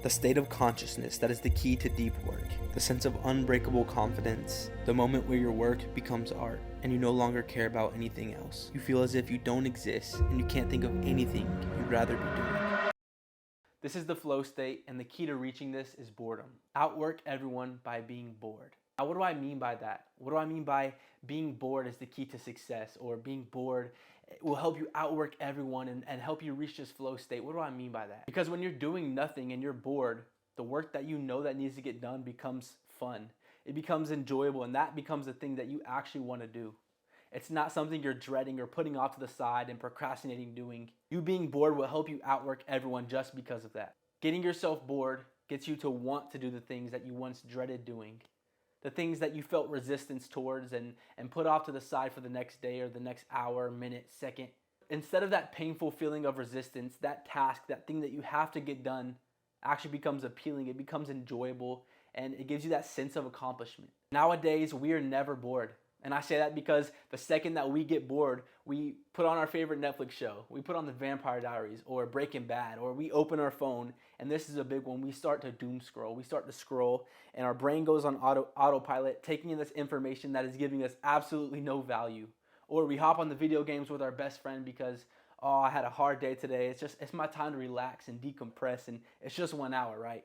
The state of consciousness that is the key to deep work, the sense of unbreakable confidence, the moment where your work becomes art and you no longer care about anything else. You feel as if you don't exist and you can't think of anything you'd rather be doing. This is the flow state, and the key to reaching this is boredom. Outwork everyone by being bored. Now, what do I mean by that? What do I mean by being bored is the key to success, or being bored will help you outwork everyone and help you reach this flow state? What do I mean by that? Because when you're doing nothing and you're bored, the work that you know that needs to get done becomes fun. It becomes enjoyable, and that becomes the thing that you actually want to do. It's not something you're dreading or putting off to the side and procrastinating doing. You being bored will help you outwork everyone just because of that. Getting yourself bored gets you to want to do the things that you once dreaded doing. The things that you felt resistance towards and put off to the side for the next day or the next hour, minute, second. Instead of that painful feeling of resistance, that task, that thing that you have to get done actually becomes appealing, it becomes enjoyable, and it gives you that sense of accomplishment. Nowadays, we are never bored. And I say that because the second that we get bored, we put on our favorite Netflix show. We put on The Vampire Diaries or Breaking Bad, or we open our phone, and this is a big one. We start to doom scroll. We start to scroll, and our brain goes on autopilot, taking in this information that is giving us absolutely no value. Or we hop on the video games with our best friend because, oh, I had a hard day today. It's my time to relax and decompress, and it's just 1 hour, right?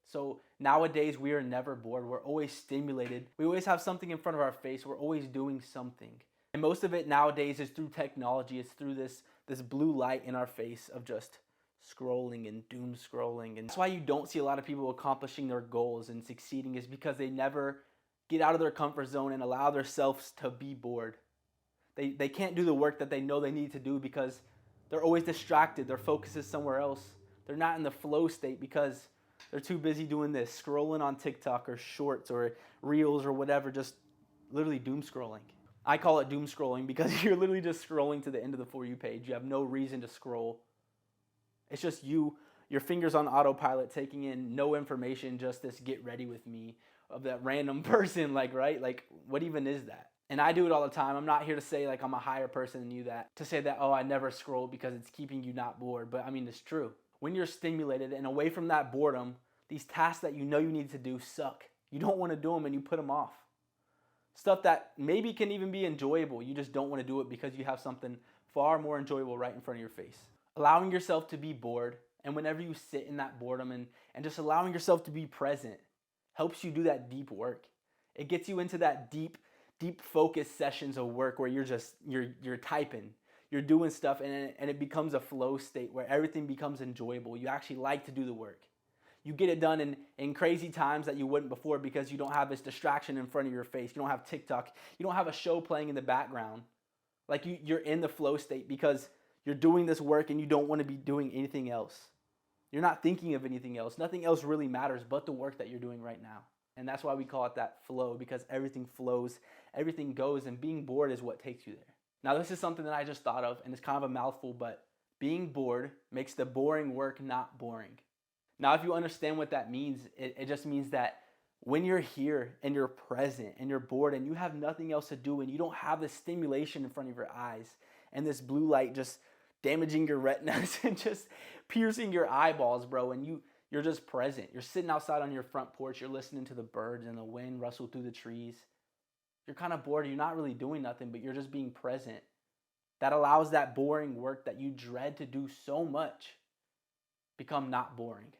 So nowadays, we are never bored. We're always stimulated. We always have something in front of our face. We're always doing something. And most of it nowadays is through technology. It's through this blue light in our face of just scrolling and doom scrolling. And that's why you don't see a lot of people accomplishing their goals and succeeding, is because they never get out of their comfort zone and allow themselves to be bored. They can't do the work that they know they need to do because they're always distracted. Their focus is somewhere else. They're not in the flow state because they're too busy doing this, scrolling on TikTok or shorts or reels or whatever, just literally doom scrolling. I call it doom scrolling because you're literally just scrolling to the end of the For You page. You have no reason to scroll. It's just you, your fingers on autopilot, taking in no information, just this get ready with me of that random person, right? Like, what even is that? And I do it all the time. I'm not here to say like I'm a higher person than you, that to say that, oh, I never scroll because it's keeping you not bored. But I mean, it's true. When you're stimulated and away from that boredom, these tasks that you know you need to do suck. You don't want to do them and you put them off. Stuff that maybe can even be enjoyable, you just don't want to do it because you have something far more enjoyable right in front of your face. Allowing yourself to be bored, and whenever you sit in that boredom and just allowing yourself to be present, helps you do that deep work. It gets you into that deep focused sessions of work where you're typing. You're doing stuff, and it becomes a flow state where everything becomes enjoyable. You actually like to do the work. You get it done in crazy times that you wouldn't before because you don't have this distraction in front of your face. You don't have TikTok. You don't have a show playing in the background. Like you're in the flow state because you're doing this work and you don't want to be doing anything else. You're not thinking of anything else. Nothing else really matters but the work that you're doing right now. And that's why we call it that flow, because everything flows, everything goes, and being bored is what takes you there. Now, this is something that I just thought of, and it's kind of a mouthful, but being bored makes the boring work not boring. Now, if you understand what that means, it just means that when you're here and you're present and you're bored and you have nothing else to do and you don't have this stimulation in front of your eyes and this blue light just damaging your retinas and just piercing your eyeballs, bro, and you're just present. You're sitting outside on your front porch, you're listening to the birds and the wind rustle through the trees. You're kind of bored, you're not really doing nothing, but you're just being present. That allows that boring work that you dread to do so much become not boring.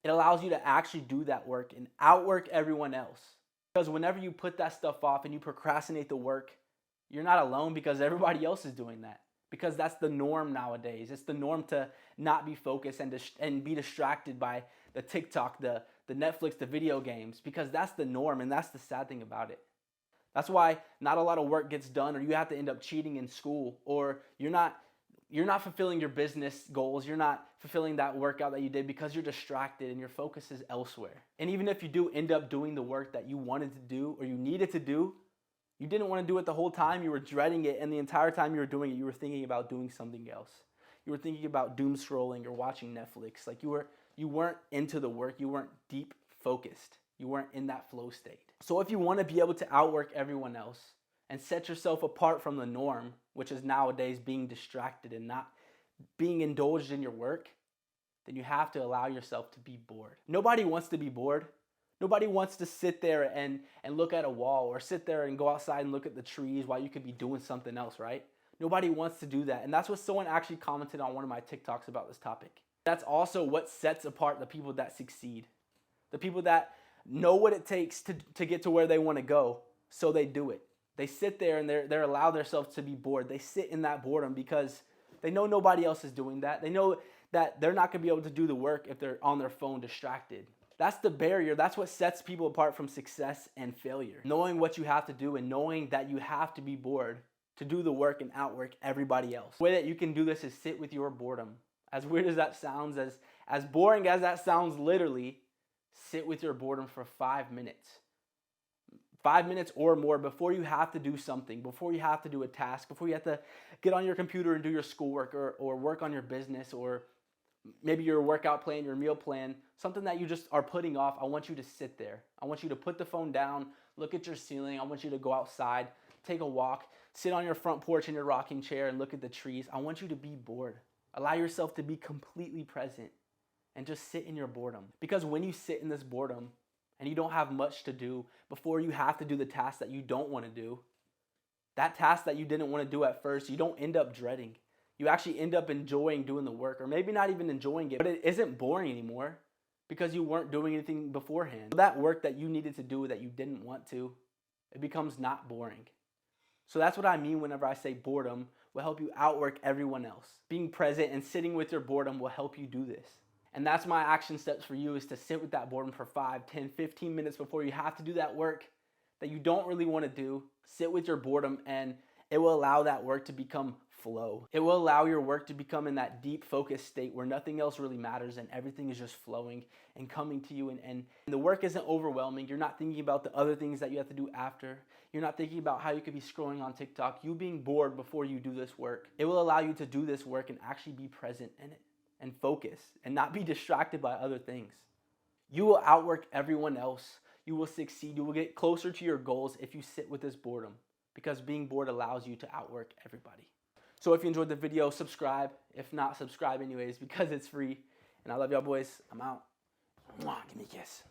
It allows you to actually do that work and outwork everyone else. Because whenever you put that stuff off and you procrastinate the work, you're not alone because everybody else is doing that. Because that's the norm nowadays. It's the norm to not be focused and be distracted by the TikTok, the Netflix, the video games, because that's the norm, and that's the sad thing about it. That's why not a lot of work gets done, or you have to end up cheating in school, or you're not fulfilling your business goals. You're not fulfilling that workout that you did because you're distracted and your focus is elsewhere. And even if you do end up doing the work that you wanted to do or you needed to do, you didn't want to do it the whole time. You were dreading it, and the entire time you were doing it, you were thinking about doing something else. You were thinking about doom scrolling or watching Netflix. Like you weren't into the work. You weren't deep focused. You weren't in that flow state. So if you want to be able to outwork everyone else and set yourself apart from the norm, which is nowadays being distracted and not being indulged in your work, then you have to allow yourself to be bored. Nobody wants to be bored. Nobody wants to sit there and look at a wall, or sit there and go outside and look at the trees while you could be doing something else, right? Nobody wants to do that. And that's what someone actually commented on one of my TikToks about this topic. That's also what sets apart the people that succeed. The people that know what it takes to get to where they want to go, so they do it. They sit there and they allow themselves to be bored. They sit in that boredom because they know nobody else is doing that. They know that they're not going to be able to do the work if they're on their phone distracted. That's the barrier. That's what sets people apart from success and failure. Knowing what you have to do and knowing that you have to be bored to do the work and outwork everybody else. The way that you can do this is sit with your boredom. As weird as that sounds, as boring as that sounds, literally, sit with your boredom for 5 minutes. 5 minutes or more before you have to do something, before you have to do a task, before you have to get on your computer and do your schoolwork, or work on your business, or maybe your workout plan, your meal plan, something that you just are putting off. I want you to sit there. I want you to put the phone down, look at your ceiling. I want you to go outside, take a walk, sit on your front porch in your rocking chair and look at the trees. I want you to be bored. Allow yourself to be completely present and just sit in your boredom. Because when you sit in this boredom and you don't have much to do before you have to do the task that you don't want to do, that task that you didn't want to do at first, you don't end up dreading. You actually end up enjoying doing the work, or maybe not even enjoying it, but it isn't boring anymore because you weren't doing anything beforehand. That work that you needed to do that you didn't want to, it becomes not boring. So that's what I mean whenever I say boredom will help you outwork everyone else. Being present and sitting with your boredom will help you do this. And that's my action steps for you, is to sit with that boredom for 5, 10, 15 minutes before you have to do that work that you don't really want to do. Sit with your boredom, and it will allow that work to become flow. It will allow your work to become in that deep focused state where nothing else really matters and everything is just flowing and coming to you, and the work isn't overwhelming. You're not thinking about the other things that you have to do after. You're not thinking about how you could be scrolling on TikTok. You being bored before you do this work, it will allow you to do this work and actually be present in it and focus and not be distracted by other things. You will outwork everyone else. You will succeed. You will get closer to your goals if you sit with this boredom, because being bored allows you to outwork everybody. So if you enjoyed the video, subscribe. If not, subscribe anyways because it's free. And I love y'all boys. I'm out. Mwah, give me a kiss.